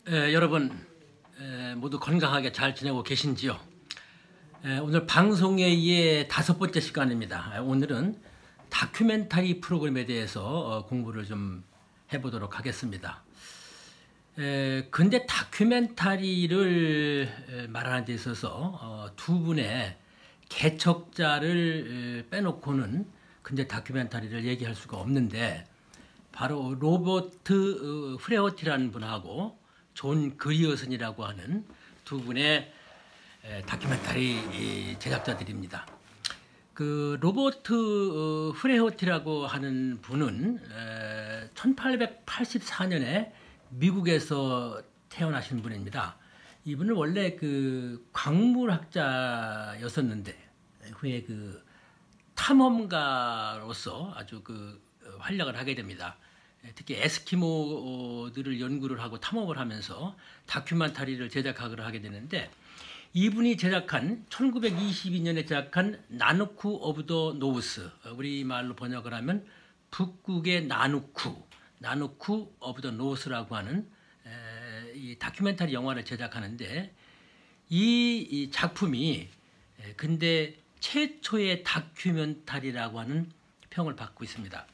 여러분 모두 건강하게 잘 지내고 계신지요? 오늘 방송회의의 5번째 시간입니다. 오늘은 다큐멘터리 프로그램에 대해서 공부를 좀 해보도록 하겠습니다. 근데 다큐멘터리를 말하는 데 있어서 두 분의 개척자를 빼놓고는 근데 다큐멘터리를 얘기할 수가 없는데, 바로 로버트 후레어티라는 분하고 존 그리어슨이라고 하는 두 분의 다큐멘터리 제작자들입니다. 그 로버트 후레어티라고 하는 분은 1884년에 미국에서 태어나신 분입니다. 이분은 원래 그 광물학자였었는데 후에 그 탐험가로서 아주 그 활약을 하게 됩니다. 특히 에스키모들을 연구를 하고 탐험을 하면서 다큐멘터리를 제작하기를 하게 되는데, 이분이 제작한 1922년에 제작한 나누쿠 오브 더 노우스, 우리말로 번역을 하면 북극의 나누쿠 오브 더 노우스라고 하는 이 다큐멘터리 영화를 제작하는데, 이 작품이 근대 최초의 다큐멘터리라고 하는 평을 받고 있습니다.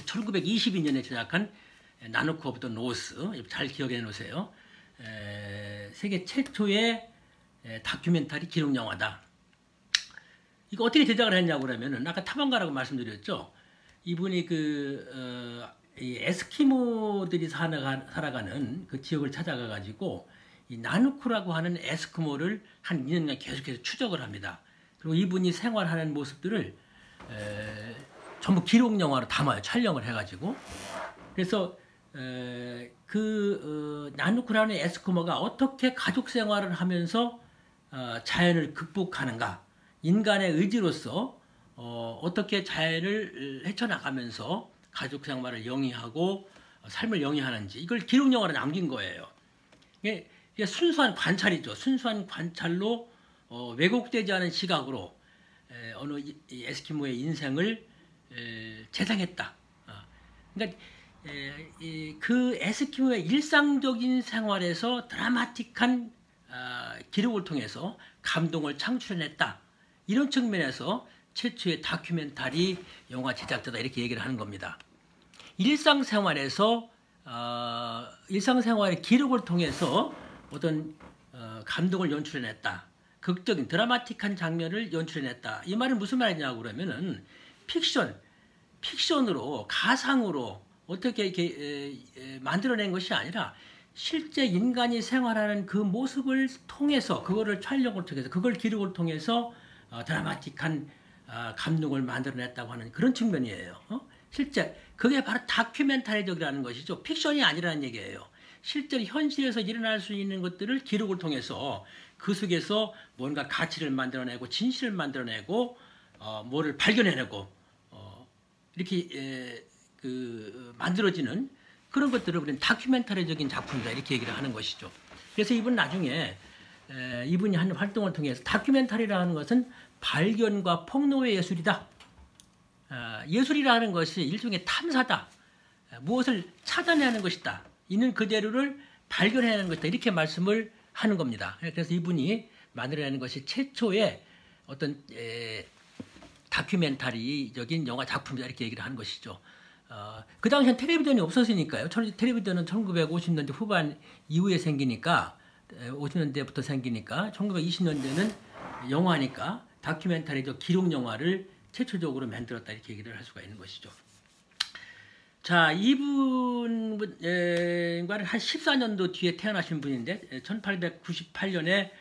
1922년에 제작한 나누쿠 오브 더 노스, 잘 기억해 놓으세요. 세계 최초의 다큐멘터리 기록 영화다. 이거 어떻게 제작을 했냐고 그러면은, 아까 탐험가라고 말씀드렸죠. 이분이 이 에스키모들이 살아가는 그 지역을 찾아가 가지고 이 나누쿠라고 하는 에스키모를 한 2년간 계속해서 추적을 합니다. 그리고 이분이 생활하는 모습들을 전부 기록 영화로 담아요. 촬영을 해가지고. 그래서 나누쿠라는 에스키모가 어떻게 가족 생활을 하면서 자연을 극복하는가, 인간의 의지로서 어떻게 자연을 헤쳐나가면서 가족 생활을 영위하고 삶을 영위하는지, 이걸 기록 영화로 남긴 거예요. 이게 순수한 관찰이죠. 순수한 관찰로 왜곡되지 않은 시각으로 어느 에스키모의 인생을 재생했다. 그러니까 그 에스키모의 일상적인 생활에서 드라마틱한 기록을 통해서 감동을 창출해냈다. 이런 측면에서 최초의 다큐멘터리 영화 제작자다, 이렇게 얘기를 하는 겁니다. 일상생활에서 일상생활의 기록을 통해서 어떤 감동을 연출해냈다. 극적인 드라마틱한 장면을 연출해냈다. 이 말은 무슨 말이냐고 그러면은, 픽션으로, 가상으로 어떻게 이렇게 만들어낸 것이 아니라 실제 인간이 생활하는 그 모습을 통해서, 그거를 촬영을 통해서, 그걸 기록을 통해서 드라마틱한 감동을 만들어냈다고 하는 그런 측면이에요. 실제 그게 바로 다큐멘터리적이라는 것이죠. 픽션이 아니라는 얘기예요. 실제로 현실에서 일어날 수 있는 것들을 기록을 통해서 그 속에서 뭔가 가치를 만들어내고 진실을 만들어내고 뭐를 발견해내고 이렇게 만들어지는 그런 것들을 우리는 다큐멘터리적인 작품이다, 이렇게 얘기를 하는 것이죠. 그래서 이분 나중에 이분이 한 활동을 통해서 다큐멘터리라는 것은 발견과 폭로의 예술이다. 예술이라는 것이 일종의 탐사다. 무엇을 찾아내는 것이다. 있는 그대로를 발견해내는 것이다. 이렇게 말씀을 하는 겁니다. 그래서 이분이 만들어내는 것이 최초의 어떤 다큐멘터리적인 영화 작품이다, 이렇게 얘기를 하는 것이죠. 그 당시엔 텔레비전이 없었으니까요. 텔레비전은 1950년대 후반 이후에 생기니까, 50년대부터 생기니까 1920년대는 영화니까 다큐멘터리적 기록 영화를 최초적으로 만들었다, 이렇게 얘기를 할 수가 있는 것이죠. 자, 이분과는 한 14년도 뒤에 태어나신 분인데, 1898년에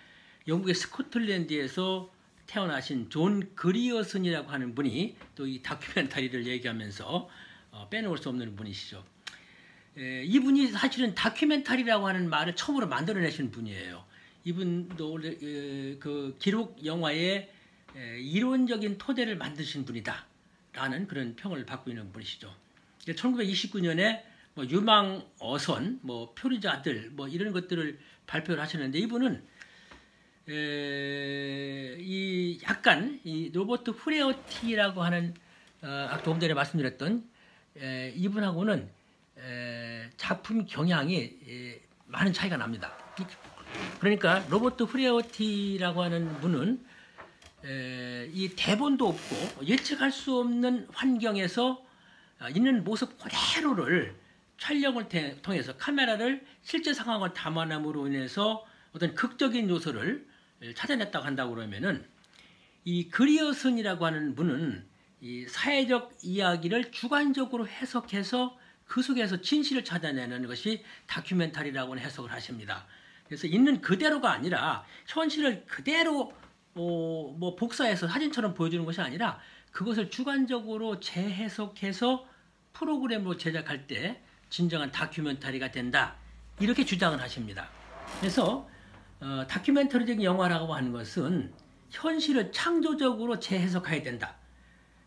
영국의 스코틀랜드에서 태어나신 존 그리어슨이라고 하는 분이 또 이 다큐멘터리를 얘기하면서 빼놓을 수 없는 분이시죠. 이분이 사실은 다큐멘터리라고 하는 말을 처음으로 만들어내신 분이에요. 이분도 원래 그 기록 영화의 이론적인 토대를 만드신 분이다 라는 그런 평을 받고 있는 분이시죠. 1929년에 뭐 유망어선, 뭐 표류자들, 뭐 이런 것들을 발표를 하셨는데, 이분은 약간 이 로버트 후레어티라고 하는 아까 조금 전에 말씀드렸던 이분하고는 작품 경향이 많은 차이가 납니다. 그러니까 로버트 프레어티라고 하는 분은 이 대본도 없고 예측할 수 없는 환경에서 있는 모습 그대로를 촬영을 통해서 카메라를 실제 상황을 담아남으로 인해서 어떤 극적인 요소를 찾아냈다고 한다고 그러면은 이 그리어슨이라고 하는 분은 이 사회적 이야기를 주관적으로 해석해서 그 속에서 진실을 찾아내는 것이 다큐멘터리라고 해석을 하십니다. 그래서 있는 그대로가 아니라 현실을 그대로 뭐 복사해서 사진처럼 보여주는 것이 아니라 그것을 주관적으로 재해석해서 프로그램으로 제작할 때 진정한 다큐멘터리가 된다. 이렇게 주장을 하십니다. 그래서 다큐멘터리적인 영화라고 하는 것은 현실을 창조적으로 재해석해야 된다.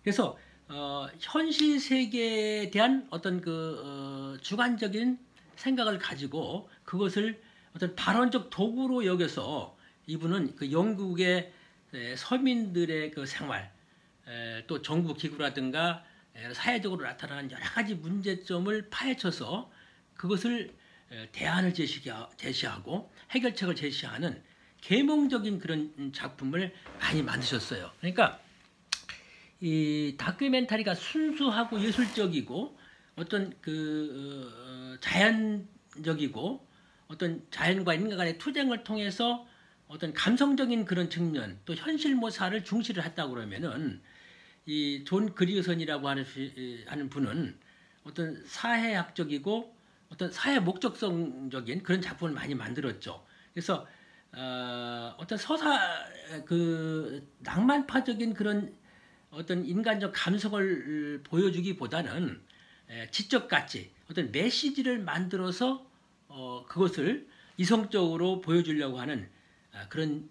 그래서 현실 세계에 대한 어떤 주관적인 생각을 가지고 그것을 어떤 발언적 도구로 여겨서 이분은 그 영국의 서민들의 그 생활, 또 정부 기구라든가 사회적으로 나타나는 여러 가지 문제점을 파헤쳐서 그것을 대안을 제시하고 해결책을 제시하는 계몽적인 그런 작품을 많이 만드셨어요. 그러니까 이 다큐멘터리가 순수하고 예술적이고 어떤 자연적이고 어떤 자연과 인간 간의 투쟁을 통해서 어떤 감성적인 그런 측면 또 현실 모사를 중시를 했다고 그러면은 이 존 그리어슨이라고 하는 분은 어떤 사회학적이고 어떤 사회 목적성적인 그런 작품을 많이 만들었죠. 그래서 어떤 낭만파적인 그런 어떤 인간적 감성을 보여주기보다는 지적 가치, 어떤 메시지를 만들어서 그것을 이성적으로 보여주려고 하는 그런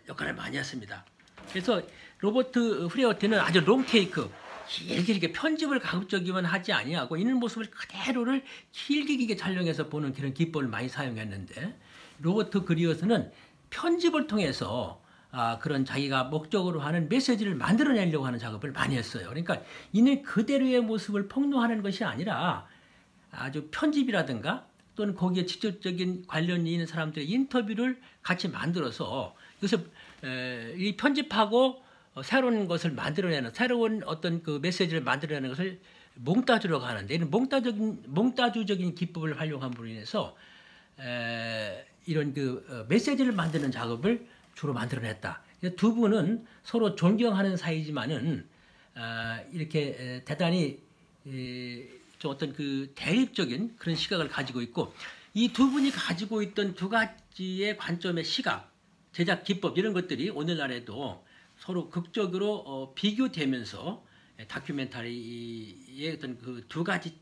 역할을 많이 했습니다. 그래서 로버트 프레어티는 아주 롱테이크, 길게 편집을 가급적이면 하지 아니하고 있는 모습을 그대로를 길게 촬영해서 보는 그런 기법을 많이 사용했는데 로버트 그리어슨은 편집을 통해서 그런 자기가 목적으로 하는 메시지를 만들어내려고 하는 작업을 많이 했어요. 그러니까 있는 그대로의 모습을 폭로하는 것이 아니라 아주 편집이라든가 또는 거기에 직접적인 관련이 있는 사람들의 인터뷰를 같이 만들어서 이것을 이 편집하고 새로운 것을 만들어내는 새로운 어떤 그 메시지를 만들어내는 것을 몽타주라고 하는데 이런 몽타주적인 기법을 활용함으로 인해서 이런 메시지를 만드는 작업을 주로 만들어냈다. 두 분은 서로 존경하는 사이지만은 이렇게 대단히 어떤 대립적인 그런 시각을 가지고 있고 이 두 분이 가지고 있던 두 가지의 관점의 시각, 제작 기법 이런 것들이 오늘날에도 서로 극적으로 비교되면서 다큐멘터리의 어떤 그 두 가지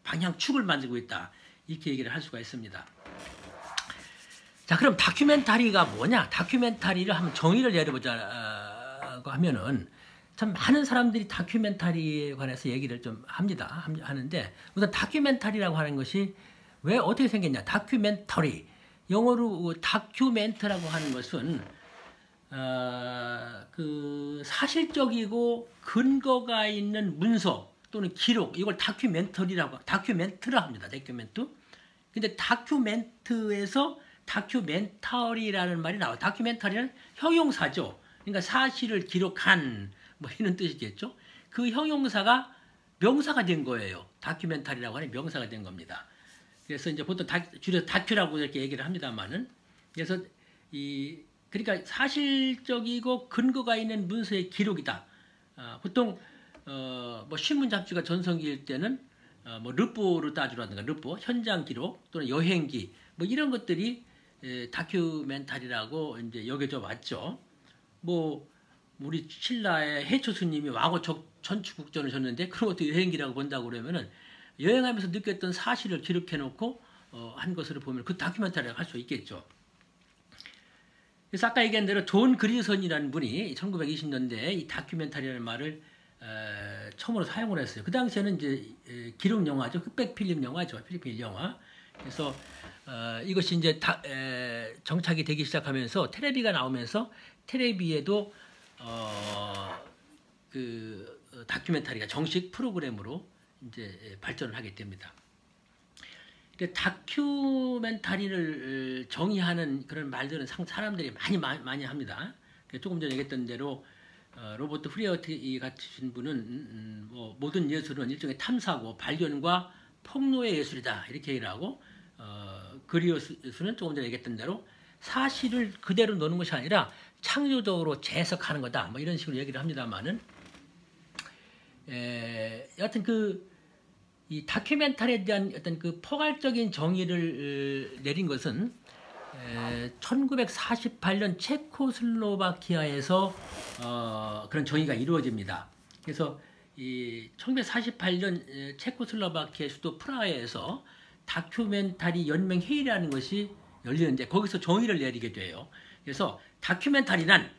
방향 축을 만들고 있다. 이렇게 얘기를 할 수가 있습니다. 자, 그럼 다큐멘터리가 뭐냐? 다큐멘터리를 한번 정의를 내려보자고 하면은 참 많은 사람들이 다큐멘터리에 관해서 얘기를 좀 하는데 우선 다큐멘터리라고 하는 것이 왜 어떻게 생겼냐? 다큐멘터리, 영어로 다큐멘트라고 하는 것은 사실적이고 근거가 있는 문서 또는 기록 이걸 다큐멘터라 합니다. 다큐멘트. 근데 다큐멘트에서 다큐멘터리라는 말이 나와요. 다큐멘터리는 형용사죠. 그러니까 사실을 기록한 뭐 이런 뜻이겠죠. 그 형용사가 명사가 된 거예요. 다큐멘터리라고 하는 명사가 된 겁니다. 그래서 이제 보통 줄여서 다큐라고 이렇게 얘기를 합니다만은 그래서 그러니까 사실적이고 근거가 있는 문서의 기록이다. 보통 뭐 신문 잡지가 전성기일 때는 뭐 르포를 따주라든가 르포 현장 기록 또는 여행기 뭐 이런 것들이 다큐멘터리라고 이제 여겨져 왔죠. 뭐 우리 신라의 해초 스님이 왕호 천추국전을 졌는데 그런 것도 여행기라고 본다고 그러면은 여행하면서 느꼈던 사실을 기록해놓고 한 것으로 보면 그 다큐멘터리라고 할 수 있겠죠. 그래서 아까 얘기한 대로 존 그리슨이라는 분이 1920년대에 이 다큐멘터리라는 말을 처음으로 사용을 했어요. 그 당시에는 이제 기록 영화죠. 흑백 필름 영화죠. 필리핀 영화. 그래서 이것이 이제 정착이 되기 시작하면서 텔레비가 나오면서 텔레비에도 다큐멘터리가 정식 프로그램으로 이제 발전을 하게 됩니다. 다큐멘터리를 정의하는 그런 말들은 사람들이 많이 합니다. 조금 전에 얘기했던 대로 로버트 프리어트 같으신 분은 모든 예술은 일종의 탐사고 발견과 폭로의 예술이다 이렇게 얘기를 하고, 그리어스는 조금 전에 얘기했던 대로 사실을 그대로 놓는 것이 아니라 창조적으로 재해석하는 거다 뭐 이런 식으로 얘기를 합니다만은, 여하튼 이 다큐멘터리에 대한 어떤 그 포괄적인 정의를 내린 것은 1948년 체코슬로바키아에서 그런 정의가 이루어집니다. 그래서 이 1948년 체코슬로바키아 수도 프라하에서 다큐멘터리 연맹 회의라는 것이 열리는데 거기서 정의를 내리게 돼요. 그래서 다큐멘터리란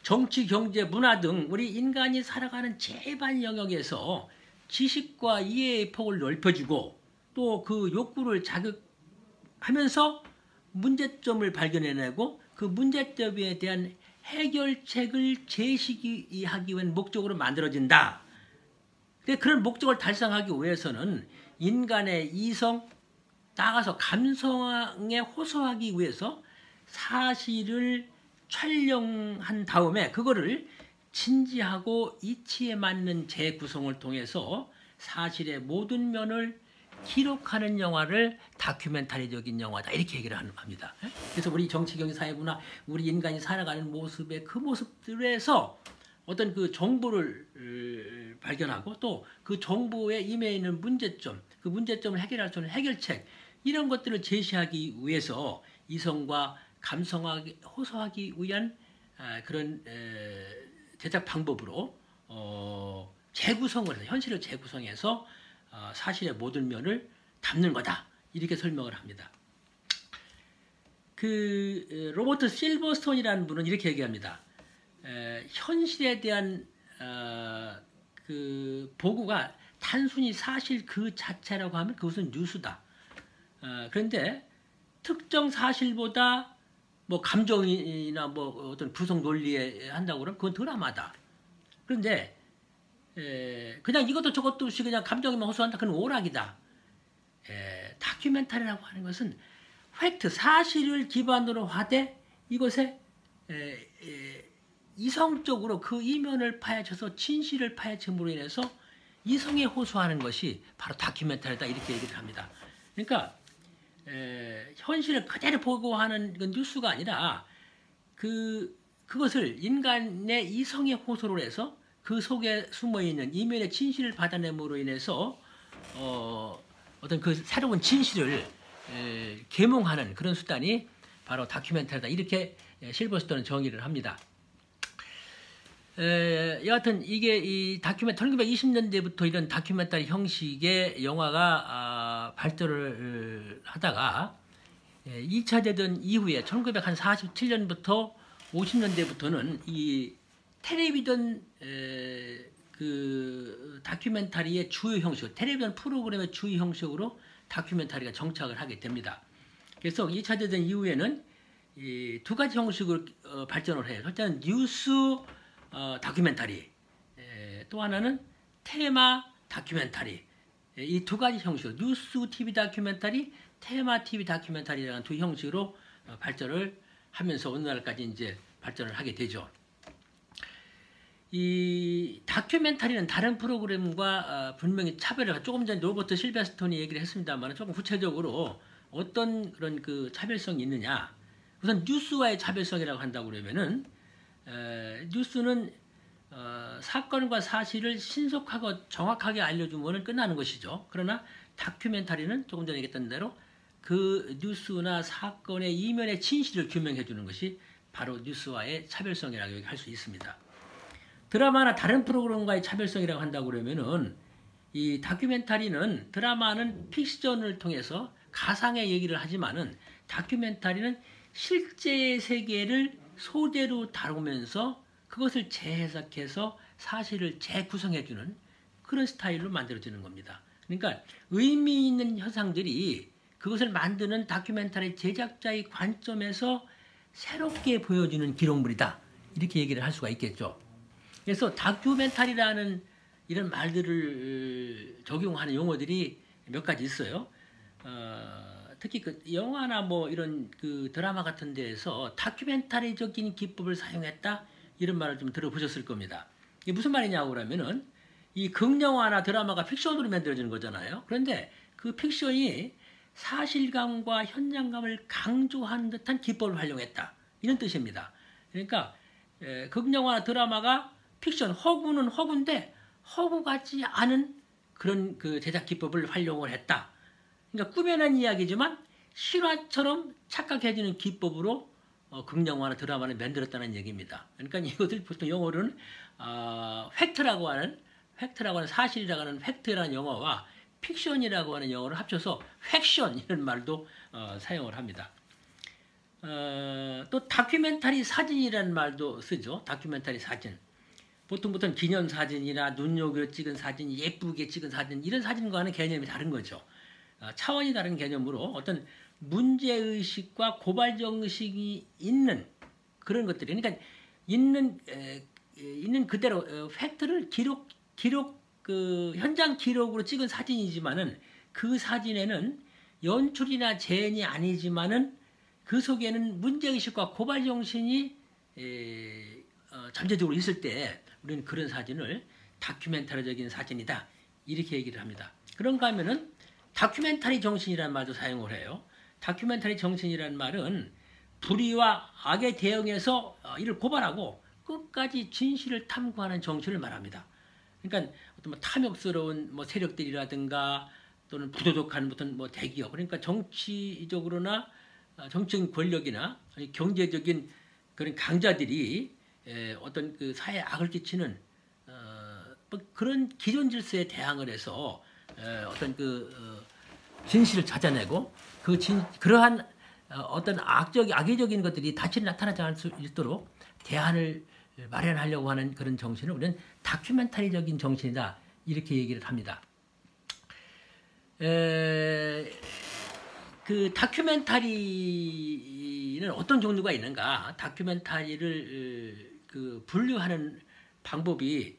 정치, 경제, 문화 등 우리 인간이 살아가는 제반 영역에서 지식과 이해의 폭을 넓혀주고 또 그 욕구를 자극하면서 문제점을 발견해내고 그 문제점에 대한 해결책을 제시하기 위한 목적으로 만들어진다. 그런 목적을 달성하기 위해서는 인간의 이성, 나아가서 감성에 호소하기 위해서 사실을 촬영한 다음에 그거를 진지하고 이치에 맞는 재구성을 통해서 사실의 모든 면을 기록하는 영화를 다큐멘터리적인 영화다 이렇게 얘기를 합니다. 그래서 우리 정치, 경제, 사회, 문화, 우리 인간이 살아가는 모습의 그 모습들에서 어떤 그 정보를 발견하고 또 그 정보에 임해 있는 문제점, 그 문제점을 해결할 수 있는 해결책 이런 것들을 제시하기 위해서 이성과 감성하게 호소하기 위한 그런 제작 방법으로 재구성을 해서 현실을 재구성해서 사실의 모든 면을 담는 거다 이렇게 설명을 합니다. 로버트 실버스톤이라는 분은 이렇게 얘기합니다. 현실에 대한 그 보고가 단순히 사실 그 자체라고 하면 그것은 뉴스다. 그런데 특정 사실보다 뭐 감정이나 뭐 어떤 구성 논리에 한다고 그러면 그건 드라마다. 그런데 그냥 이것도 저것도 없이 그냥 감정에만 호소한다. 그건 오락이다. 다큐멘터리라고 하는 것은 팩트, 사실을 기반으로 하되 이것에 이성적으로 그 이면을 파헤쳐서 진실을 파헤침으로 인해서 이성에 호소하는 것이 바로 다큐멘터리다 이렇게 얘기를 합니다. 그러니까 현실을 그대로 보고하는 건 뉴스가 아니라 그것을 인간의 이성에 호소를 해서 그 속에 숨어있는 이면의 진실을 받아냄으로 인해서 어떤 그 새로운 진실을 계몽하는 그런 수단이 바로 다큐멘터리다 이렇게 실버스톤은 정의를 합니다. 여하튼 이게 이 다큐멘터리 1920년대부터 이런 다큐멘터리 형식의 영화가 발전을 하다가 2차 대전 이후에 1947년부터 50년대부터는 이 텔레비전 그 다큐멘터리의 주요 형식, 텔레비전 프로그램의 주요 형식으로 다큐멘터리가 정착을 하게 됩니다. 그래서 2차 대전 이후에는 이 두 가지 형식으로 발전을 해요. 첫째는 뉴스 다큐멘터리, 또 하나는 테마 다큐멘터리. 이 두 가지 형식, 뉴스 TV 다큐멘터리, 테마 TV 다큐멘터리라는 두 형식으로 발전을 하면서 오늘날까지 이제 발전을 하게 되죠. 이 다큐멘터리는 다른 프로그램과 분명히 차별을, 조금 전에 로버트 실버스톤이 얘기를 했습니다만 조금 구체적으로 어떤 그런 그 차별성이 있느냐. 우선 뉴스와의 차별성이라고 한다고 그러면은 뉴스는 사건과 사실을 신속하고 정확하게 알려주면 끝나는 것이죠. 그러나 다큐멘터리는 조금 전에 얘기했던 대로 그 뉴스나 사건의 이면의 진실을 규명해 주는 것이 바로 뉴스와의 차별성이라고 할 수 있습니다. 드라마나 다른 프로그램과의 차별성이라고 한다고 그러면은 이 다큐멘터리는, 드라마는 픽션을 통해서 가상의 얘기를 하지만은 다큐멘터리는 실제 세계를 소재로 다루면서 그것을 재해석해서 사실을 재구성해주는 그런 스타일로 만들어지는 겁니다. 그러니까 의미 있는 현상들이 그것을 만드는 다큐멘터리 제작자의 관점에서 새롭게 보여주는 기록물이다. 이렇게 얘기를 할 수가 있겠죠. 그래서 다큐멘터리라는 이런 말들을 적용하는 용어들이 몇 가지 있어요. 특히 그 영화나 뭐 이런 그 드라마 같은 데에서 다큐멘터리적인 기법을 사용했다 이런 말을 좀 들어보셨을 겁니다. 이게 무슨 말이냐고 그러면은 이 극영화나 드라마가 픽션으로 만들어지는 거잖아요. 그런데 그 픽션이 사실감과 현장감을 강조하는 듯한 기법을 활용했다 이런 뜻입니다. 그러니까 극영화나 드라마가 픽션 허구는 허구인데 허구 같지 않은 그런 그 제작 기법을 활용을 했다. 그러니까 꾸며낸 이야기지만 실화처럼 착각해지는 기법으로 극영화나 드라마를 만들었다는 얘기입니다. 그러니까 이것을 보통 영어로는 팩트라고 하는 사실이라고 하는 팩트라는 영어와 픽션이라고 하는 영어를 합쳐서 팩션 이런 말도 사용을 합니다. 또 다큐멘터리 사진이라는 말도 쓰죠. 다큐멘터리 사진. 보통 기념사진이나 눈여겨 찍은 사진, 예쁘게 찍은 사진 이런 사진과는 개념이 다른 거죠. 차원이 다른 개념으로 어떤 문제의식과 고발정식이 있는 그런 것들이 그러니까 있는 그대로 팩트를 기록 그 현장 기록으로 찍은 사진이지만은 그 사진에는 연출이나 재현이 아니지만은 그 속에는 문제의식과 고발정신이 전체적으로 있을 때 우리는 그런 사진을 다큐멘터리적인 사진이다 이렇게 얘기를 합니다. 그런가 하면은 다큐멘터리 정신이라는 말도 사용을 해요. 다큐멘터리 정신이라는 말은 불의와 악에 대응해서 이를 고발하고 끝까지 진실을 탐구하는 정신을 말합니다. 그러니까 어떤 뭐 탐욕스러운 뭐 세력들이라든가 또는 부도덕한 어떤 뭐 대기업 그러니까 정치적으로나 정치적인 권력이나 경제적인 그런 강자들이 어떤 그 사회에 악을 끼치는 뭐 그런 기존 질서에 대항을 해서 어떤 진실을 찾아내고 그러한 어떤 악의적인 것들이 다시 나타나지 않을 수 있도록 대안을 마련하려고 하는 그런 정신을 우리는 다큐멘터리적인 정신이다 이렇게 얘기를 합니다. 그 다큐멘터리는 어떤 종류가 있는가? 다큐멘터리를 분류하는 방법이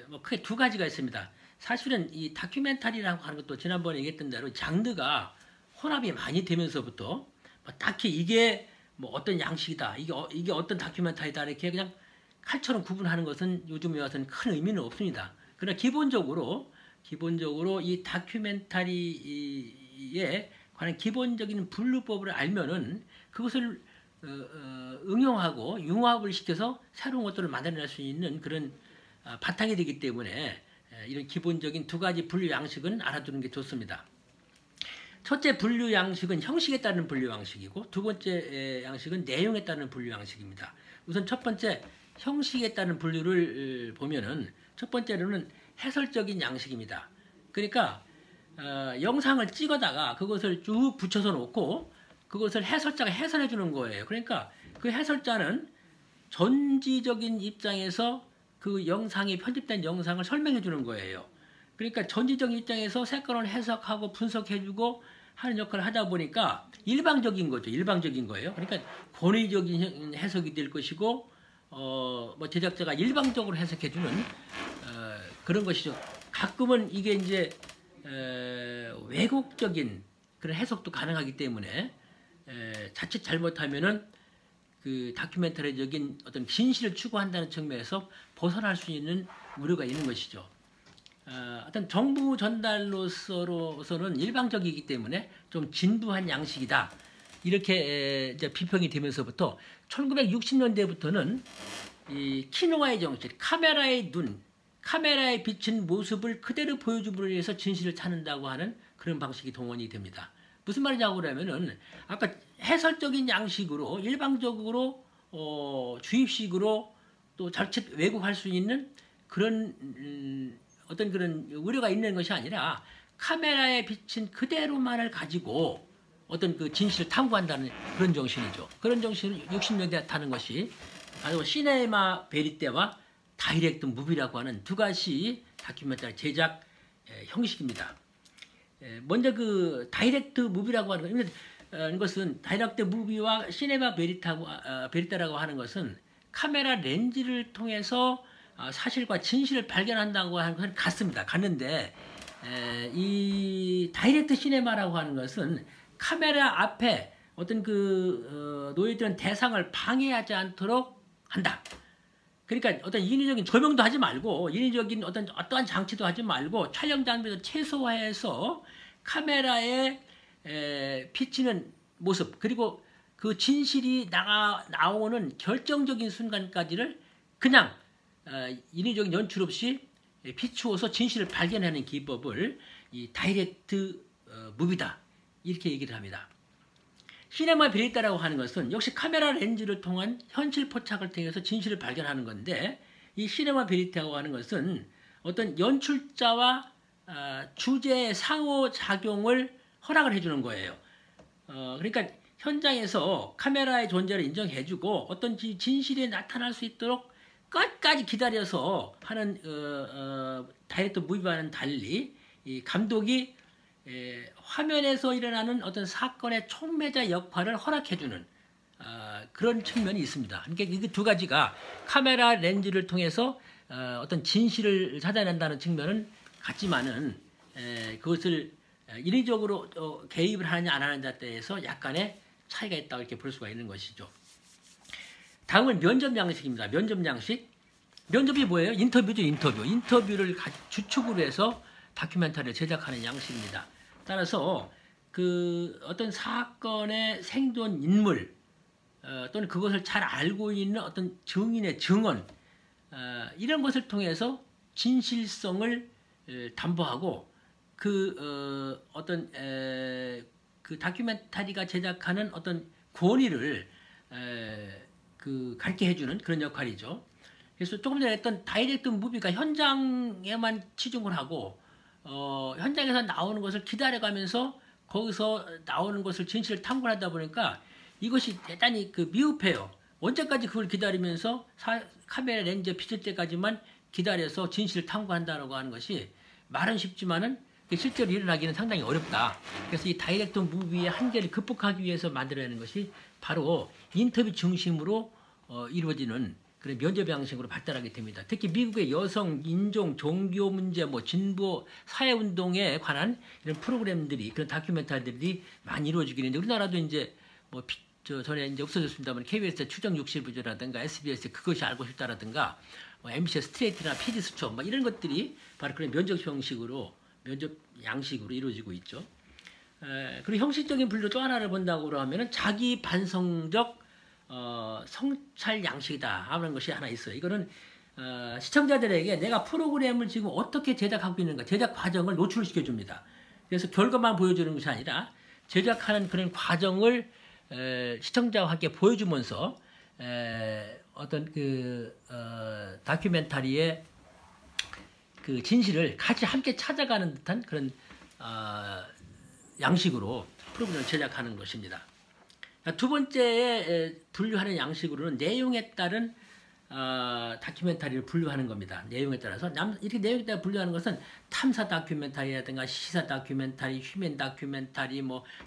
뭐 크게 두 가지가 있습니다. 사실은 이 다큐멘터리라고 하는 것도 지난번에 얘기했던 대로 장르가 혼합이 많이 되면서부터 뭐 딱히 이게 뭐 어떤 양식이다, 이게 어떤 다큐멘터리다 이렇게 그냥 칼처럼 구분하는 것은 요즘에 와서는 큰 의미는 없습니다. 그러나 기본적으로 이 다큐멘터리에 관한 기본적인 분류법을 알면은 그것을 응용하고 융합을 시켜서 새로운 것들을 만들어낼 수 있는 그런 바탕이 되기 때문에 이런 기본적인 두 가지 분류 양식은 알아두는 게 좋습니다. 첫째 분류 양식은 형식에 따른 분류 양식이고 두 번째 양식은 내용에 따른 분류 양식입니다. 우선 첫 번째 형식에 따른 분류를 보면은 첫 번째로는 해설적인 양식입니다. 그러니까 영상을 찍어다가 그것을 쭉 붙여서 놓고 그것을 해설자가 해설해 주는 거예요. 그러니까 그 해설자는 전지적인 입장에서 그 영상이 편집된 영상을 설명해 주는 거예요. 그러니까 전지적인 입장에서 색깔을 해석하고 분석해 주고 하는 역할을 하다 보니까 일방적인 거죠. 일방적인 거예요. 그러니까 권위적인 해석이 될 것이고 뭐 제작자가 일방적으로 해석해 주는 그런 것이죠. 가끔은 이게 이제 왜곡적인 그런 해석도 가능하기 때문에 자칫 잘못하면은 그 다큐멘터리적인 어떤 진실을 추구한다는 측면에서 벗어날 수 있는 우려가 있는 것이죠. 어떤 정부 전달로서는 일방적이기 때문에 좀 진부한 양식이다. 이렇게 이제 비평이 되면서부터 1960년대부터는 이 키노아의 정신, 카메라의 눈, 카메라에 비친 모습을 그대로 보여줌으로 인해서 진실을 찾는다고 하는 그런 방식이 동원이 됩니다. 무슨 말이냐고 그러면은 아까 해설적인 양식으로 일방적으로 주입식으로 또 자칫 왜곡할 수 있는 그런 어떤 그런 우려가 있는 것이 아니라 카메라에 비친 그대로만을 가지고 어떤 그 진실을 탐구한다는 그런 정신이죠. 그런 정신을 60년대에 나타난 것이 바로 시네마 베리테와 다이렉트 무비라고 하는 두 가지 다큐멘터리 제작 형식입니다. 먼저 그 다이렉트 무비라고 하는 것은 다이렉트 무비와 시네마 베리테라고 하는 것은 카메라 렌즈를 통해서 사실과 진실을 발견한다고 하는 것은 같습니다. 같는데 이 다이렉트 시네마라고 하는 것은 카메라 앞에 어떤 놓여있던 대상을 방해하지 않도록 한다. 그러니까 어떤 인위적인 조명도 하지 말고 인위적인 어떠한 장치도 하지 말고 촬영 장비도 최소화해서 카메라에 비치는 모습 그리고 그 진실이 나오는 결정적인 순간까지를 그냥 인위적인 연출 없이 비추어서 진실을 발견하는 기법을 이 다이렉트 무비다 이렇게 얘기를 합니다. 시네마 베리타라고 하는 것은 역시 카메라 렌즈를 통한 현실 포착을 통해서 진실을 발견하는 건데 이 시네마 베리타라고 하는 것은 어떤 연출자와 주제의 상호작용을 허락을 해주는 거예요. 그러니까 현장에서 카메라의 존재를 인정해주고 어떤 진실이 나타날 수 있도록 끝까지 기다려서 하는 다이렉트 무비와는 달리 이 감독이 화면에서 일어나는 어떤 사건의 촉매자 역할을 허락해주는 그런 측면이 있습니다. 그러니까 이 두 가지가 카메라 렌즈를 통해서 어떤 진실을 찾아낸다는 측면은 같지만은 그것을 인위적으로 개입을 하느냐 안 하느냐에 대해서 약간의 차이가 있다고 이렇게 볼 수가 있는 것이죠. 다음은 면접 양식입니다. 면접 양식. 면접이 뭐예요? 인터뷰죠, 인터뷰. 인터뷰를 주축으로 해서 다큐멘터리를 제작하는 양식입니다. 따라서 어떤 사건의 생존 인물 또는 그것을 잘 알고 있는 어떤 증인의 증언 이런 것을 통해서 진실성을 담보하고 어떤 그 다큐멘터리가 제작하는 어떤 권위를 가르쳐 해주는 그런 역할이죠. 그래서 조금 전에 했던 다이렉트 무비가 현장에만 치중을 하고 현장에서 나오는 것을 기다려가면서 거기서 나오는 것을 진실을 탐구하다 보니까 이것이 대단히 미흡해요. 언제까지 그걸 기다리면서 카메라 렌즈에 비칠 때까지만 기다려서 진실을 탐구한다고 하는 것이 말은 쉽지만은 실제로 일어나기는 상당히 어렵다. 그래서 이 다이렉트 무비의 한계를 극복하기 위해서 만들어내는 것이 바로 인터뷰 중심으로 이루어지는 그런 면접 양식으로 발달하게 됩니다. 특히 미국의 여성, 인종, 종교 문제, 진보, 사회운동에 관한 이런 프로그램들이, 그런 다큐멘터리들이 많이 이루어지긴 했는데, 우리나라도 이제, 전에 이제 없어졌습니다만, KBS의 추정 60부조라든가, SBS의 그것이 알고 싶다라든가, MBC의 스트레이트나 피디수첩, 이런 것들이 바로 그런 면접 양식으로 이루어지고 있죠. 그리고 형식적인 분류 또 하나를 본다고 하면은 자기 반성적 성찰 양식이다 하는 것이 하나 있어요. 이거는 시청자들에게 내가 프로그램을 지금 어떻게 제작하고 있는가, 제작 과정을 노출시켜 줍니다. 그래서 결과만 보여주는 것이 아니라 제작하는 그런 과정을 시청자와 함께 보여주면서 어떤 다큐멘터리의 그 진실을 같이 함께 찾아가는 듯한 그런 양식으로 프로그램을 제작하는 것입니다. 두 번째에 분류하는 양식으로는 내용에 따른 다큐멘터리를 분류하는 겁니다. 내용에 따라서 이렇게 내용에 따라 분류하는 것은 탐사 다큐멘터리라든가 시사 다큐멘터리, 휴면 다큐멘터리,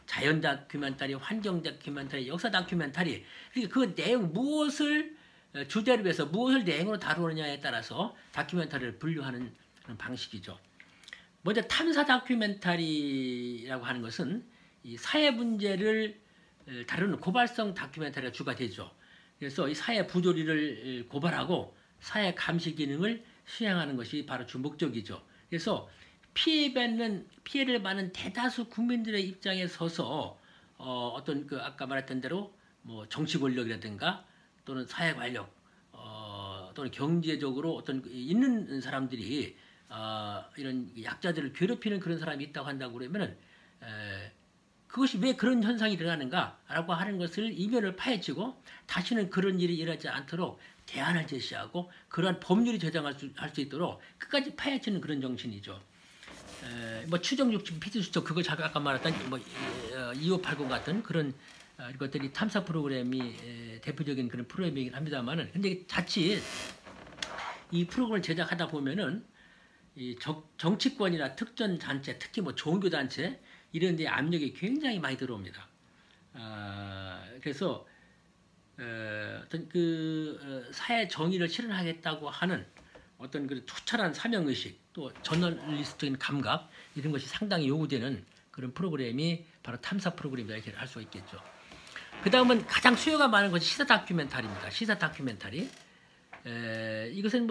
자연 다큐멘터리, 환경 다큐멘터리, 역사 다큐멘터리. 그러니까 그 내용 무엇을 주제로 해서 무엇을 내용으로 다루느냐에 따라서 다큐멘터리를 분류하는 그런 방식이죠. 먼저 탐사 다큐멘터리라고 하는 것은 이 사회 문제를 다루는 고발성 다큐멘터리가 주가 되죠. 그래서 이 사회 부조리를 고발하고 사회 감시 기능을 수행하는 것이 바로 주 목적이죠. 그래서 피해를 받는 대다수 국민들의 입장에 서서 어떤 아까 말했던 대로 정치 권력이라든가 또는 사회 관력 또는 경제적으로 어떤 있는 사람들이 이런 약자들을 괴롭히는 그런 사람이 있다고 한다고 그러면은 그것이 왜 그런 현상이 일어나는가라고 하는 것을 이면을 파헤치고 다시는 그런 일이 일어나지 않도록 대안을 제시하고 그러한 법률이 제정할 수 있도록 끝까지 파헤치는 그런 정신이죠. 추정 60 피드수첩 그걸 아까 말했던 2580 같은 그런 것들이 탐사 프로그램이 대표적인 그런 프로그램이긴 합니다만은 근데 자칫 이 프로그램을 제작하다 보면은 이 정치권이나 특정 단체, 특히 종교 단체 이런 데 압력이 굉장히 많이 들어옵니다. 그래서 어떤 사회 정의를 실현하겠다고 하는 어떤 그 투철한 사명의식 또 저널리스트적인 감각 이런 것이 상당히 요구되는 그런 프로그램이 바로 탐사 프로그램이다 이렇게 할 수가 있겠죠. 그 다음은 가장 수요가 많은 것이 시사 다큐멘터리입니다. 시사 다큐멘터리. 이것은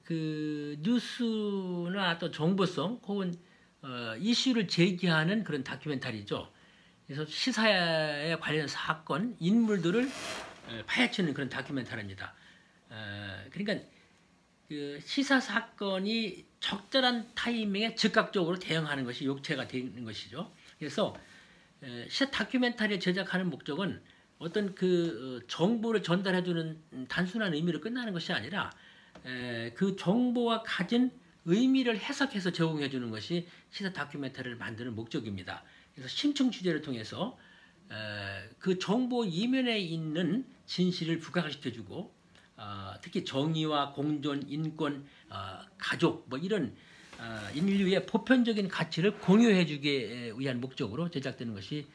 그 뉴스나 또 정보성 혹은 이슈를 제기하는 그런 다큐멘터리죠. 그래서 시사에 관련 사건, 인물들을 파헤치는 그런 다큐멘터리입니다. 그러니까 그 시사 사건이 적절한 타이밍에 즉각적으로 대응하는 것이 욕체가 되는 것이죠. 그래서 시사 다큐멘터리를 제작하는 목적은 어떤 그 정보를 전달해주는 단순한 의미로 끝나는 것이 아니라 그 정보와 가진 의미를 해석해서 제공해주는 것이 시사 다큐멘터리를 만드는 목적입니다. 그래서 심층 취재를 통해서 그 정보 이면에 있는 진실을 부각시켜주고 특히 정의와 공존, 인권, 가족 뭐 이런 인류의 보편적인 가치를 공유해주기 위한 목적으로 제작되는 것이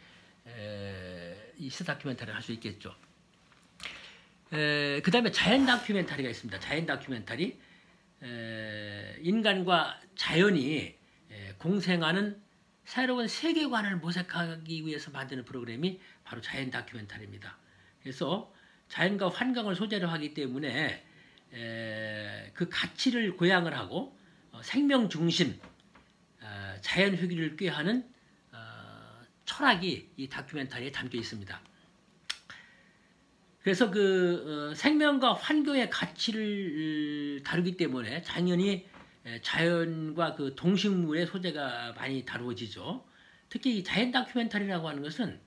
이 시사 다큐멘터리를 할 수 있겠죠. 그 다음에 자연 다큐멘터리가 있습니다. 자연 다큐멘터리. 인간과 자연이 공생하는 새로운 세계관을 모색하기 위해서 만드는 프로그램이 바로 자연 다큐멘터리입니다. 그래서 자연과 환경을 소재로 하기 때문에 그 가치를 고양을 하고 생명 중심, 자연 휴기를 꾀하는 철학이 이 다큐멘터리에 담겨 있습니다. 그래서 그 생명과 환경의 가치를 다루기 때문에 당연히 자연과 그 동식물의 소재가 많이 다루어지죠. 특히 이 자연 다큐멘터리라고 하는 것은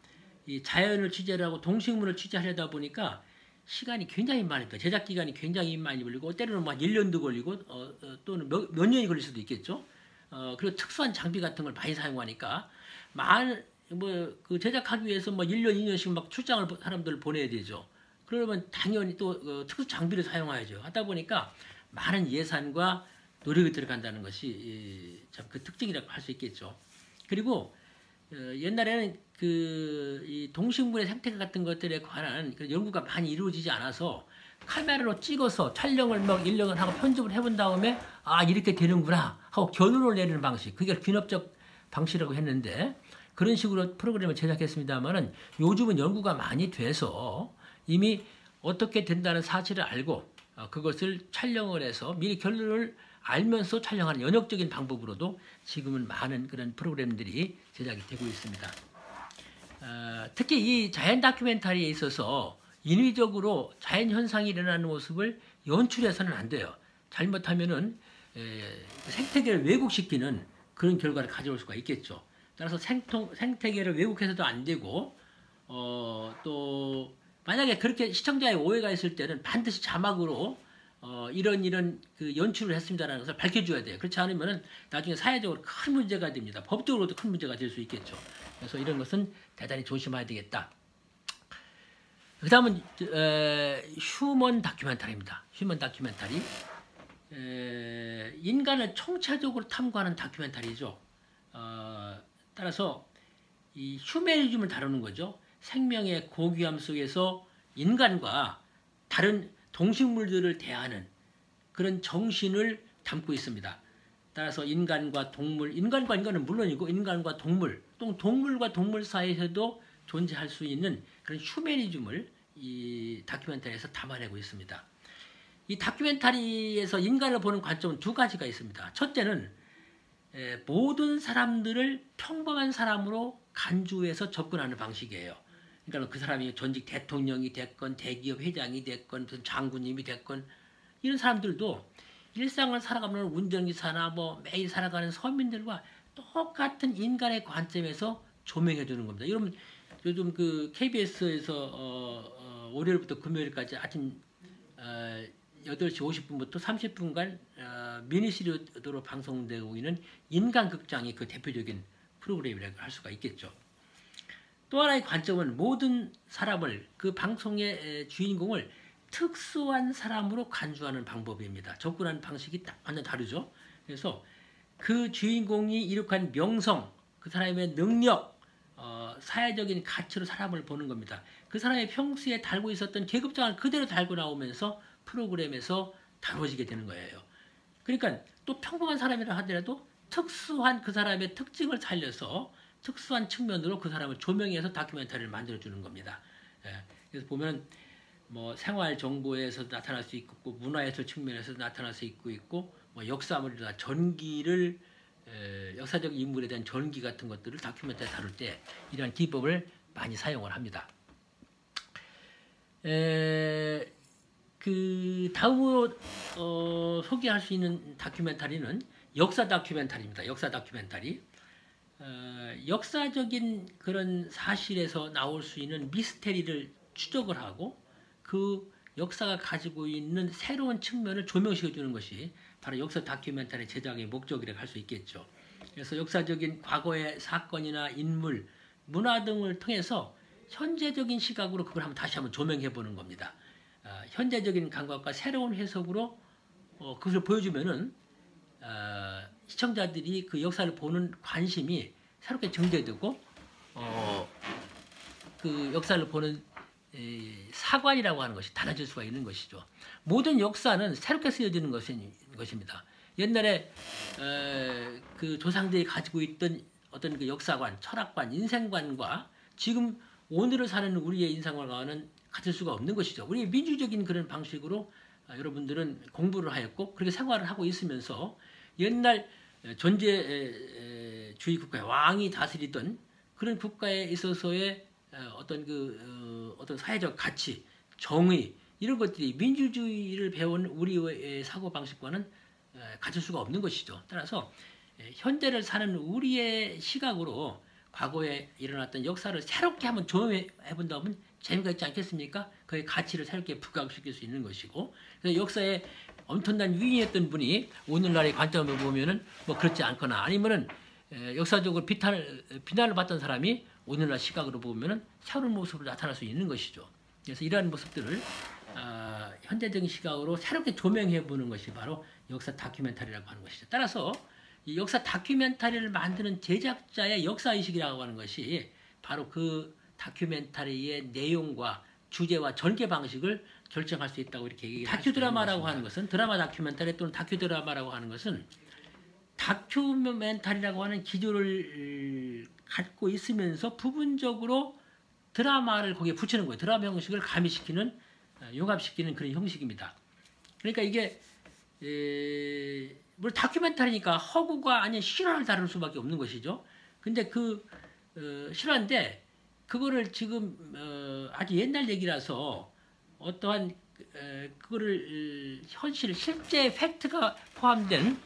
이 자연을 취재를 하고 동식물을 취재하려다 보니까 시간이 굉장히 많이 들어요. 제작 기간이 굉장히 많이 걸리고 때로는 막 1년도 걸리고 또는 몇 년이 걸릴 수도 있겠죠. 그리고 특수한 장비 같은 걸 많이 사용하니까 그 제작하기 위해서 뭐 1년, 2년씩 막 출장을 사람들 보내야 되죠. 그러면 당연히 또 특수 장비를 사용해야죠. 하다 보니까 많은 예산과 노력이 들어간다는 것이 참 그 특징이라고 할 수 있겠죠. 그리고 옛날에는 이 동식물의 생태 같은 것들에 관한 연구가 많이 이루어지지 않아서 카메라로 찍어서 촬영을 막 1년을 하고 편집을 해본 다음에 이렇게 되는구나 하고 결론을 내리는 방식, 그게 귀납적 방식이라고 했는데 그런 식으로 프로그램을 제작했습니다만은 요즘은 연구가 많이 돼서 이미 어떻게 된다는 사실을 알고 그것을 촬영을 해서 미리 결론을 알면서 촬영하는 연역적인 방법으로도 지금은 많은 그런 프로그램들이 제작이 되고 있습니다. 특히 이 자연 다큐멘터리에 있어서 인위적으로 자연 현상이 일어나는 모습을 연출해서는 안 돼요. 잘못하면은 생태계를 왜곡시키는 그런 결과를 가져올 수가 있겠죠. 따라서 생태계를 왜곡해서도 안 되고 또 만약에 그렇게 시청자의 오해가 있을 때는 반드시 자막으로 이런 그 연출을 했습니다라는 것을 밝혀줘야 돼요. 그렇지 않으면은 나중에 사회적으로 큰 문제가 됩니다. 법적으로도 큰 문제가 될 수 있겠죠. 그래서 이런 것은 대단히 조심해야 되겠다. 그 다음은 휴먼 다큐멘터리입니다. 휴먼 다큐멘터리. 인간을 총체적으로 탐구하는 다큐멘터리죠. 따라서 이 휴메니즘을 다루는 거죠. 생명의 고귀함 속에서 인간과 다른 동식물들을 대하는 그런 정신을 담고 있습니다. 따라서 인간과 동물, 인간과 인간은 물론이고 인간과 동물, 또 동물과 동물 사이에서도 존재할 수 있는 그런 휴메니즘을 이 다큐멘터리에서 담아내고 있습니다. 이 다큐멘터리에서 인간을 보는 관점은 두 가지가 있습니다. 첫째는 모든 사람들을 평범한 사람으로 간주해서 접근하는 방식이에요. 그러니까 그 사람이 전직 대통령이 됐건 대기업 회장이 됐건 무슨 장군님이 됐건 이런 사람들도 일상을 살아가는 운전기사나 뭐 매일 살아가는 서민들과 똑같은 인간의 관점에서 조명해 주는 겁니다. 여러분 요즘 그 KBS에서 월요일부터 금요일까지 아침 8시 50분부터 30분간 미니시리즈로 방송되고 있는 인간극장이 그 대표적인 프로그램이라고 할 수가 있겠죠. 또 하나의 관점은 모든 사람을 그 방송의 주인공을 특수한 사람으로 간주하는 방법입니다. 접근하는 방식이 딱 완전 다르죠. 그래서 그 주인공이 이룩한 명성, 그 사람의 능력, 사회적인 가치로 사람을 보는 겁니다. 그 사람이 평소에 달고 있었던 계급장을 그대로 달고 나오면서 프로그램에서 다뤄지게 되는 거예요. 그러니까 또 평범한 사람이라 하더라도 특수한 그 사람의 특징을 살려서 특수한 측면으로 그 사람을 조명해서 다큐멘터리를 만들어주는 겁니다. 그래서 보면 뭐 생활 정보에서 나타날 수 있고 문화예술 측면에서 나타날 수 있고 뭐 역사물이나 전기를 역사적 인물에 대한 전기 같은 것들을 다큐멘터리 다룰 때 이러한 기법을 많이 사용을 합니다. 그 다음으로 소개할 수 있는 다큐멘터리는 역사 다큐멘터리입니다. 역사 다큐멘터리. 역사적인 그런 사실에서 나올 수 있는 미스테리를 추적을 하고 그 역사가 가지고 있는 새로운 측면을 조명시켜주는 것이 바로 역사 다큐멘터리 제작의 목적이라고 할 수 있겠죠. 그래서 역사적인 과거의 사건이나 인물, 문화 등을 통해서 현재적인 시각으로 그걸 다시 한번 조명해 보는 겁니다. 현재적인 감각과 새로운 해석으로 그것을 보여주면은 시청자들이 그 역사를 보는 관심이 새롭게 증대되고 그 역사를 보는 사관이라고 하는 것이 달라질 수가 있는 것이죠. 모든 역사는 새롭게 쓰여지는 것입니다. 옛날에 그 조상들이 가지고 있던 어떤 그 역사관, 철학관, 인생관과 지금 오늘을 사는 우리의 인생관과는 같을 수가 없는 것이죠. 우리 민주적인 그런 방식으로 여러분들은 공부를 하였고 그렇게 생활을 하고 있으면서 옛날 존재주의 국가의 왕이 다스리던 그런 국가에 있어서의 어떤 사회적 가치, 정의 이런 것들이 민주주의를 배운 우리의 사고 방식과는 같을 수가 없는 것이죠. 따라서 현대를 사는 우리의 시각으로 과거에 일어났던 역사를 새롭게 한번 조명해 본다면 재미가 있지 않겠습니까? 그의 가치를 새롭게 부각시킬 수 있는 것이고 그래서 역사에 엄청난 위인이었던 분이 오늘날의 관점을 보면은 뭐 그렇지 않거나 아니면은 역사적으로 비난을 받던 사람이 오늘날 시각으로 보면은 새로운 모습으로 나타날 수 있는 것이죠. 그래서 이러한 모습들을 현대적인 시각으로 새롭게 조명해 보는 것이 바로 역사 다큐멘터리라고 하는 것이죠. 따라서 이 역사 다큐멘터리를 만드는 제작자의 역사의식이라고 하는 것이 바로 그 다큐멘터리의 내용과 주제와 전개 방식을 결정할 수 있다고 이렇게 얘기합니다. 다큐드라마라고 하는 것은 드라마 다큐멘터리 또는 다큐드라마라고 하는 것은 다큐멘터리라고 하는 기조를 갖고 있으면서 부분적으로 드라마를 거기에 붙이는 거예요. 드라마 형식을 가미시키는 융합시키는 그런 형식입니다. 그러니까 이게 물론 다큐멘터리니까 허구가 아닌 실화를 다룰 수밖에 없는 것이죠. 근데 그 실화인데 그거를 지금 아주 옛날 얘기라서 어떠한 그거를 현실 실제 팩트가 포함된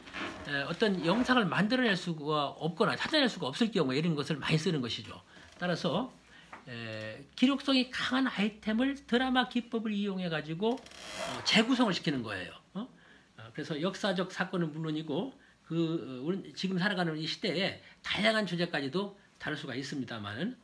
어떤 영상을 만들어낼 수가 없거나 찾아낼 수가 없을 경우에 이런 것을 많이 쓰는 것이죠. 따라서 기록성이 강한 아이템을 드라마 기법을 이용해 가지고 재구성을 시키는 거예요. 그래서 역사적 사건은 물론이고 우리 지금 살아가는 이 시대에 다양한 주제까지도 다룰 수가 있습니다만은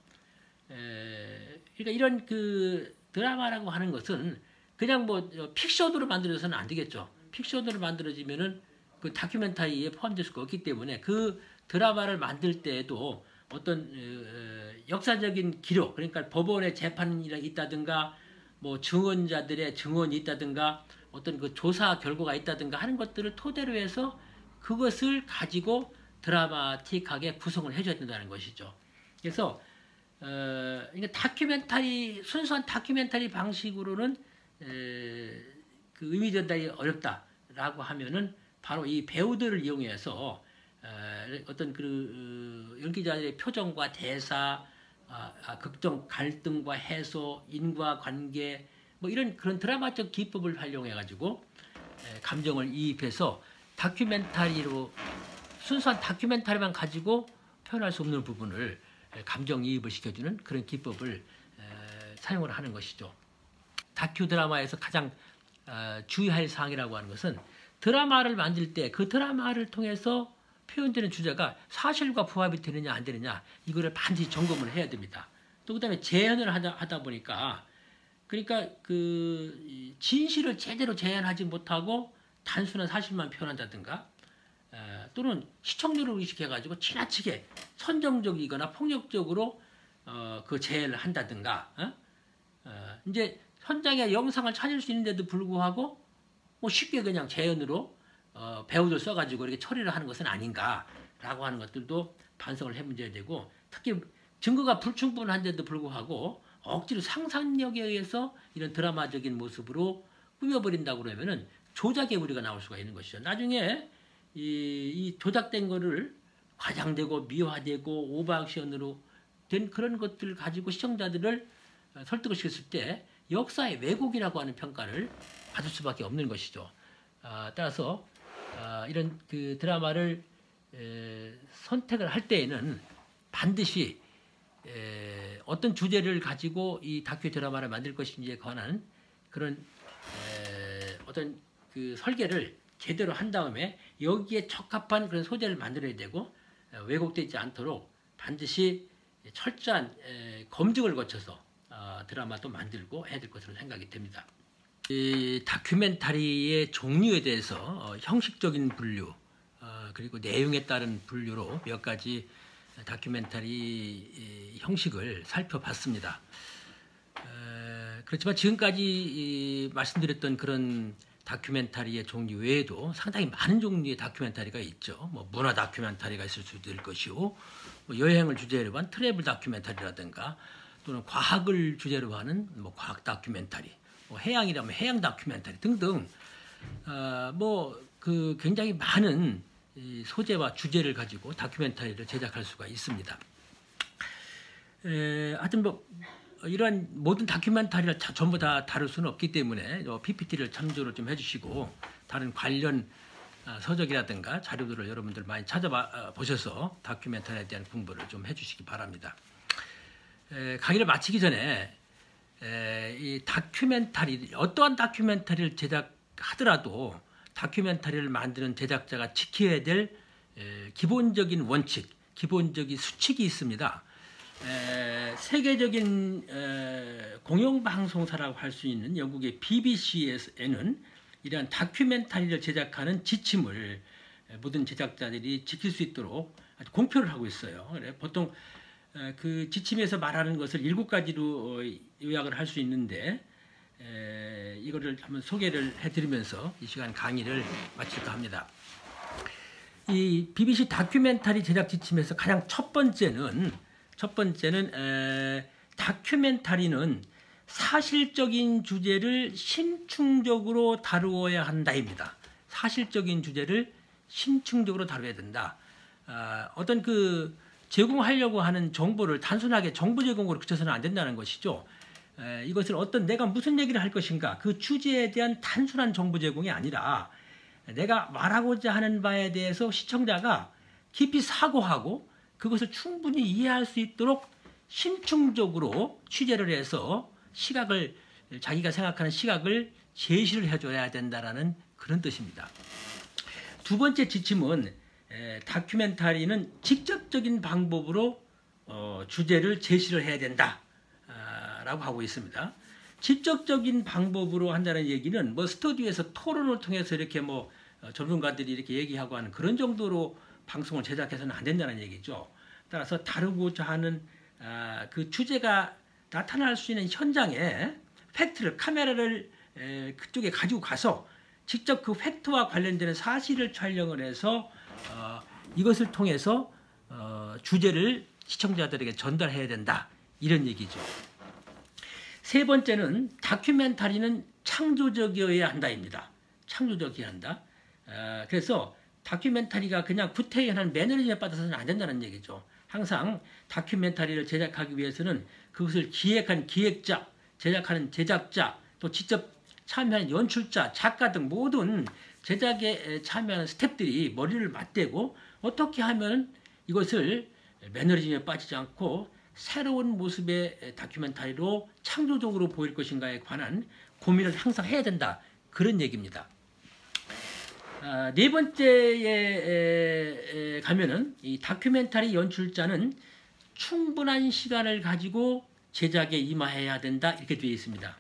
그러니까 이런 그 드라마라고 하는 것은 그냥 뭐 픽션으로 만들어서는 안 되겠죠. 픽션으로 만들어지면은 그 다큐멘터리에 포함될 수가 없기 때문에 그 드라마를 만들 때에도 어떤 역사적인 기록, 그러니까 법원의 재판이 있다든가 뭐 증언자들의 증언이 있다든가 어떤 그 조사 결과가 있다든가 하는 것들을 토대로 해서 그것을 가지고 드라마틱하게 구성을 해줘야 된다는 것이죠. 그래서 그러니까 다큐멘터리 순수한 다큐멘터리 방식으로는 그 의미 전달이 어렵다라고 하면은 바로 이 배우들을 이용해서 어떤 그 연기자들의 표정과 대사, 극적 갈등과 해소, 인과관계 뭐 이런 그런 드라마적 기법을 활용해 가지고 감정을 이입해서 다큐멘터리로 순수한 다큐멘터리만 가지고 표현할 수 없는 부분을 감정 이입을 시켜주는 그런 기법을 사용을 하는 것이죠. 다큐 드라마에서 가장 주의할 사항이라고 하는 것은 드라마를 만들 때 그 드라마를 통해서 표현되는 주제가 사실과 부합이 되느냐 안 되느냐 이거를 반드시 점검을 해야 됩니다. 또 그다음에 재현을 하다 보니까 그러니까 그 진실을 제대로 재현하지 못하고 단순한 사실만 표현한다든가 또는 시청률을 의식해가지고 지나치게 선정적이거나 폭력적으로 그 재현을 한다든가 이제 현장에 영상을 찾을 수 있는데도 불구하고 뭐 쉽게 그냥 재연으로 배우들 써가지고 이렇게 처리를 하는 것은 아닌가라고 하는 것들도 반성을 해문제야 되고, 특히 증거가 불충분한데도 불구하고 억지로 상상력에 의해서 이런 드라마적인 모습으로 꾸며버린다고 그러면은 조작의 우려가 나올 수가 있는 것이죠. 나중에 이 조작된 거를 과장되고 미화되고 오버액션으로 된 그런 것들 가지고 시청자들을 설득을 시켰을 때 역사의 왜곡이라고 하는 평가를 받을 수밖에 없는 것이죠. 따라서 이런 그 드라마를 선택을 할 때에는 반드시 어떤 주제를 가지고 이 다큐 드라마를 만들 것인지에 관한 그런 어떤 그 설계를 제대로 한 다음에 여기에 적합한 그런 소재를 만들어야 되고, 왜곡되지 않도록 반드시 철저한 검증을 거쳐서 드라마도 만들고 해야 될 것으로 생각이 됩니다. 이 다큐멘터리의 종류에 대해서 형식적인 분류, 그리고 내용에 따른 분류로 몇 가지 다큐멘터리 형식을 살펴봤습니다. 그렇지만 지금까지 말씀드렸던 그런 다큐멘터리의 종류 외에도 상당히 많은 종류의 다큐멘터리가 있죠. 뭐 문화 다큐멘터리가 있을 수도 있을 것이고, 뭐 여행을 주제로 한 트래블 다큐멘터리라든가, 또는 과학을 주제로 하는 뭐 과학 다큐멘터리, 뭐 해양이라면 해양 다큐멘터리 등등, 뭐 그 굉장히 많은 이 소재와 주제를 가지고 다큐멘터리를 제작할 수가 있습니다. 하여튼 뭐 이러한 모든 다큐멘터리를 전부 다 다룰 수는 없기 때문에 PPT를 참조를 좀 해주시고, 다른 관련 서적이라든가 자료들을 여러분들 많이 찾아보셔서 다큐멘터리에 대한 공부를 좀 해주시기 바랍니다. 강의를 마치기 전에 이 다큐멘터리, 어떠한 다큐멘터리를 제작하더라도 다큐멘터리를 만드는 제작자가 지켜야 될 기본적인 원칙, 기본적인 수칙이 있습니다. 세계적인 공영방송사라고 할 수 있는 영국의 BBC에는 이러한 다큐멘터리를 제작하는 지침을 모든 제작자들이 지킬 수 있도록 아주 공표를 하고 있어요. 보통 그 지침에서 말하는 것을 7가지로 요약을 할 수 있는데, 이거를 한번 소개를 해드리면서 이 시간 강의를 마칠까 합니다. 이 BBC 다큐멘터리 제작 지침에서 가장 첫 번째는 다큐멘터리는 사실적인 주제를 심층적으로 다루어야 한다입니다. 사실적인 주제를 심층적으로 다뤄야 된다. 어떤 그 제공하려고 하는 정보를 단순하게 정보 제공으로 그쳐서는 안 된다는 것이죠. 이것을 어떤 내가 무슨 얘기를 할 것인가, 그 주제에 대한 단순한 정보 제공이 아니라 내가 말하고자 하는 바에 대해서 시청자가 깊이 사고하고 그것을 충분히 이해할 수 있도록 심층적으로 취재를 해서 시각을, 자기가 생각하는 시각을 제시를 해줘야 된다라는 그런 뜻입니다. 두 번째 지침은 다큐멘터리는 직접적인 방법으로 주제를 제시를 해야 된다 라고 하고 있습니다. 직접적인 방법으로 한다는 얘기는 뭐 스튜디오에서 토론을 통해서 이렇게 뭐 전문가들이 이렇게 얘기하고 하는 그런 정도로 방송을 제작해서는 안 된다는 얘기죠. 따라서 다루고자 하는 그 주제가 나타날 수 있는 현장에 팩트를, 카메라를 그쪽에 가지고 가서 직접 그 팩트와 관련되는 사실을 촬영을 해서 이것을 통해서 주제를 시청자들에게 전달해야 된다, 이런 얘기죠. 세 번째는 다큐멘터리는 창조적이어야 한다입니다. 창조적이어야 한다. 그래서 다큐멘터리가 그냥 구태연한 매너리즘에 빠져서는 안 된다는 얘기죠. 항상 다큐멘터리를 제작하기 위해서는 그것을 기획한 기획자, 제작하는 제작자, 또 직접 참여하는 연출자, 작가 등 모든 제작에 참여하는 스태프들이 머리를 맞대고 어떻게 하면 이것을 매너리즘에 빠지지 않고 새로운 모습의 다큐멘터리로 창조적으로 보일 것인가에 관한 고민을 항상 해야 된다, 그런 얘기입니다. 네 번째에 가면은 이 다큐멘터리 연출자는 충분한 시간을 가지고 제작에 임해야 된다, 이렇게 되어 있습니다.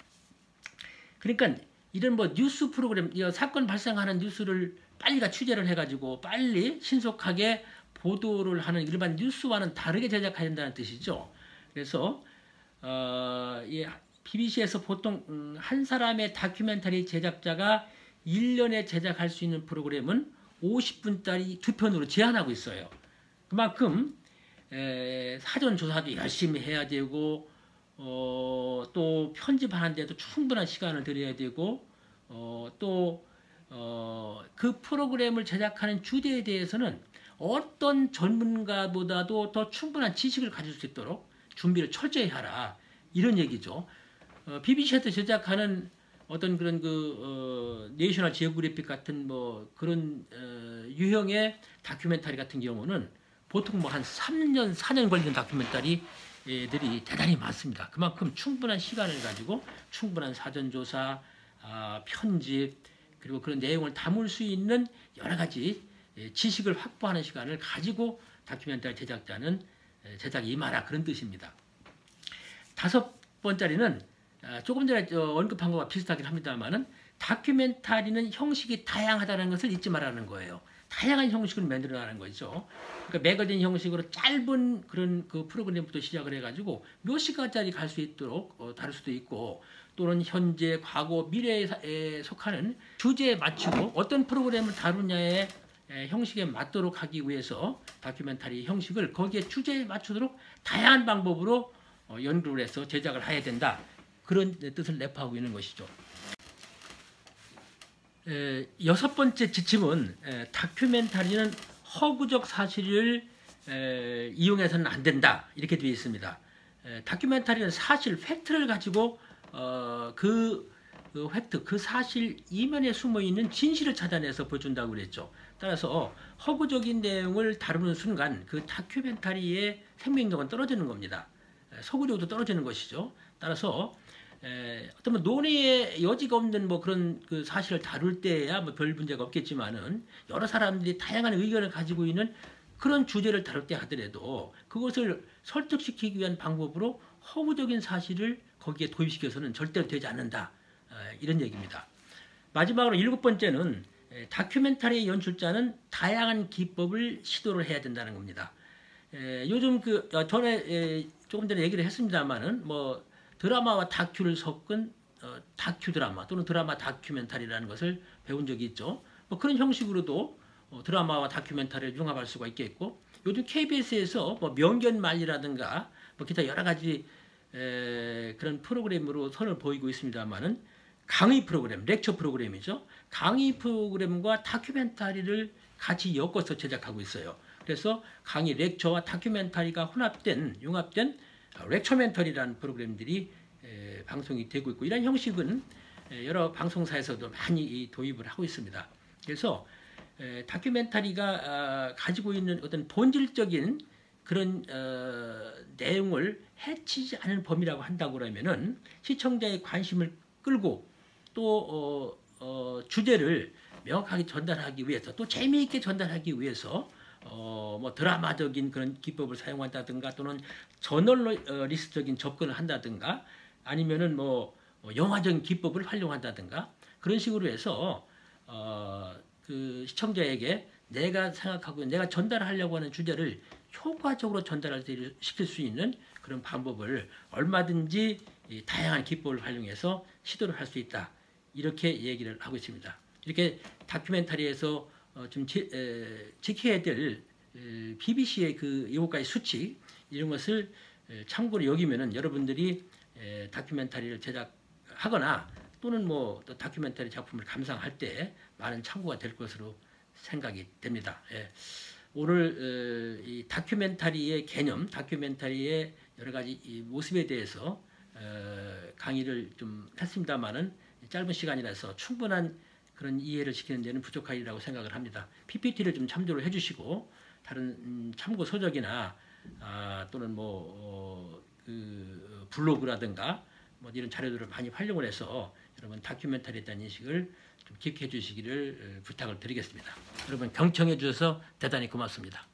그러니까 이런 뭐 뉴스 프로그램, 사건 발생하는 뉴스를 빨리 취재를 해가지고 빨리 신속하게 보도를 하는 일반 뉴스와는 다르게 제작해야 된다는 뜻이죠. 그래서 이 BBC에서 보통 한 사람의 다큐멘터리 제작자가 1년에 제작할 수 있는 프로그램은 50분짜리 2편으로 제한하고 있어요. 그만큼 사전 조사도 열심히 해야 되고 또 편집하는 데도 충분한 시간을 들여야 되고 또 그 프로그램을 제작하는 주제에 대해서는 어떤 전문가보다도 더 충분한 지식을 가질 수 있도록 준비를 철저히 하라, 이런 얘기죠. BBC에서 제작하는 어떤 그런 내셔널 지오그래픽 같은 뭐 그런 유형의 다큐멘터리 같은 경우는 보통 뭐 한 3년, 4년 걸리는 다큐멘터리들이 대단히 많습니다. 그만큼 충분한 시간을 가지고 충분한 사전조사, 편집, 그리고 그런 내용을 담을 수 있는 여러 가지 지식을 확보하는 시간을 가지고 다큐멘터리 제작자는 제작에 임하라, 그런 뜻입니다. 5번짜리는 조금 전에 언급한 것과 비슷하긴 합니다만은 다큐멘터리는 형식이 다양하다는 것을 잊지 말라는 거예요. 다양한 형식을 만들어가는 거죠. 그러니까 매거진 형식으로 짧은 그런 그 프로그램부터 시작을 해가지고 몇 시간짜리 갈 수 있도록 다룰 수도 있고, 또는 현재, 과거, 미래에 속하는 주제에 맞추고 어떤 프로그램을 다루냐의 형식에 맞도록 하기 위해서 다큐멘터리 형식을 거기에 주제에 맞추도록 다양한 방법으로 연구를 해서 제작을 해야 된다, 그런 뜻을 내포하고 있는 것이죠. 6번째 지침은 다큐멘터리는 허구적 사실을 이용해서는 안 된다, 이렇게 되어 있습니다. 다큐멘터리는 사실, 팩트를 가지고 그 팩트, 그 사실 이면에 숨어있는 진실을 찾아내서 보여준다고 그랬죠. 따라서 허구적인 내용을 다루는 순간 그 다큐멘터리의 생명력은 떨어지는 겁니다. 서구력도 떨어지는 것이죠. 따라서 어떤 논의의 여지가 없는 뭐 그런 그 사실을 다룰 때야 뭐 별 문제가 없겠지만은, 여러 사람들이 다양한 의견을 가지고 있는 그런 주제를 다룰 때 하더라도 그것을 설득시키기 위한 방법으로 허구적인 사실을 거기에 도입시켜서는 절대로 되지 않는다, 이런 얘기입니다. 마지막으로 7번째는 다큐멘터리의 연출자는 다양한 기법을 시도를 해야 된다는 겁니다. 요즘 전에 조금 전에 얘기를 했습니다만은 뭐 드라마와 다큐를 섞은 다큐 드라마 또는 드라마 다큐멘터리라는 것을 배운 적이 있죠. 뭐 그런 형식으로도 드라마와 다큐멘터리를 융합할 수가 있겠고, 요즘 KBS에서 뭐 명견만리라든가 뭐 기타 여러 가지 그런 프로그램으로 선을 보이고 있습니다만은, 강의 프로그램, 렉처 프로그램이죠. 강의 프로그램과 다큐멘터리를 같이 엮어서 제작하고 있어요. 그래서 강의, 렉처와 다큐멘터리가 융합된 렉처멘터리라는 프로그램들이 방송이 되고 있고, 이런 형식은 여러 방송사에서도 많이 도입을 하고 있습니다. 그래서 다큐멘터리가 가지고 있는 어떤 본질적인 그런 내용을 해치지 않은 범위라고 한다고 그러면은, 시청자의 관심을 끌고 또 주제를 명확하게 전달하기 위해서, 또 재미있게 전달하기 위해서 뭐 드라마적인 그런 기법을 사용한다든가, 또는 저널리스트적인 접근을 한다든가, 아니면은 뭐 영화적인 기법을 활용한다든가, 그런 식으로 해서 그 시청자에게 내가 생각하고 내가 전달하려고 하는 주제를 효과적으로 전달시킬 수 있는 그런 방법을 얼마든지 다양한 기법을 활용해서 시도를 할 수 있다, 이렇게 얘기를 하고 있습니다. 이렇게 다큐멘터리에서 좀 지켜야 될 BBC의 그 7가지 수칙, 이런 것을 참고로 여기면은 여러분들이 다큐멘터리를 제작하거나 또는 뭐 또 다큐멘터리 작품을 감상할 때 많은 참고가 될 것으로 생각이 됩니다. 오늘 이 다큐멘터리의 개념, 다큐멘터리의 여러 가지 이 모습에 대해서 강의를 좀 했습니다만은, 짧은 시간이라서 충분한 그런 이해를 시키는 데는 부족하리라고 생각을 합니다. PPT를 좀 참조를 해주시고, 다른 참고 서적이나 또는 그 블로그라든가 뭐 이런 자료들을 많이 활용을 해서 여러분 다큐멘터리에 대한 인식을 좀 깊게 해주시기를 부탁을 드리겠습니다. 여러분 경청해 주셔서 대단히 고맙습니다.